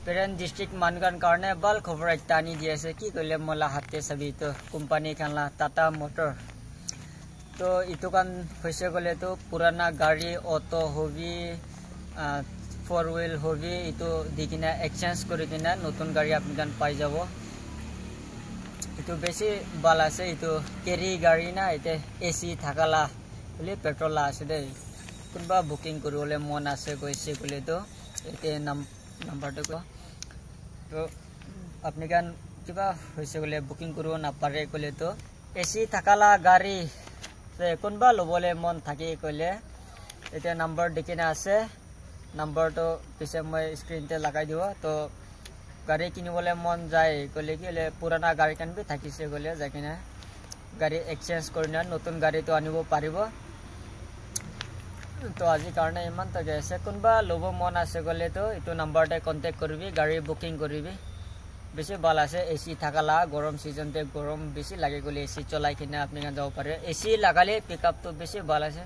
পেৰেন district Mangan কাৰণে বাল খবৰ একটা আনি দি আছে কি কইলে মলা হাতে চাবি তো কোম্পানী খানলা টাটা মোটৰ তো ইটো কান হৈছে গলে তো পুৰানা গাড়ী অটো হবি 4 হুইল হবি ইটো দিকিনা এক্সচেঞ্জ কৰি কিনা নতুন গাড়ী আপনি কান পাই যাব ইটো বেছি বাল আছে ইটো কেৰি গাড়ী না এতে এসি থাকালা বলি পেট্ৰল আছে দে কোনবা বুকিং কৰিবলে মন আছে গৈছে গলে তো এতে নাম্বাৰটো কো তো আপনি কান কিবা হৈছে গলে বুকিং কৰিব না পারে গলে তো এসি থাকালা গাড়ী তে কোনবা লবলে মন থাকে কইলে এতে নাম্বার দেখিনা আছে নাম্বার তো পিছে মই স্ক্রিনতে লাগাই দিব তো গাড়ী কিনিবলে মন যায় কইলে কিলে পুরানা গাড়ী কান বি থাকিছে গলে যাকিনা গাড়ী এক্সচেঞ্জ কৰিনা নতুন গাড়ী তো আনিব পাৰিব তো আজি কাৰণে ইমান তো গেছে কোনবা লব মন আছে গলে তো ইটো নাম্বাৰতে কন্টাক্ট কৰিবি গাড়ী বুকিং কৰিবি বেছি ভাল আছে এসি থাকালা গৰম সিজনতে গৰম বেছি লাগে গলে এসি চলাই কিনা আপনি কান যাব পাৰে এসি লাগালে পিকআপ তো বেছি ভাল আছে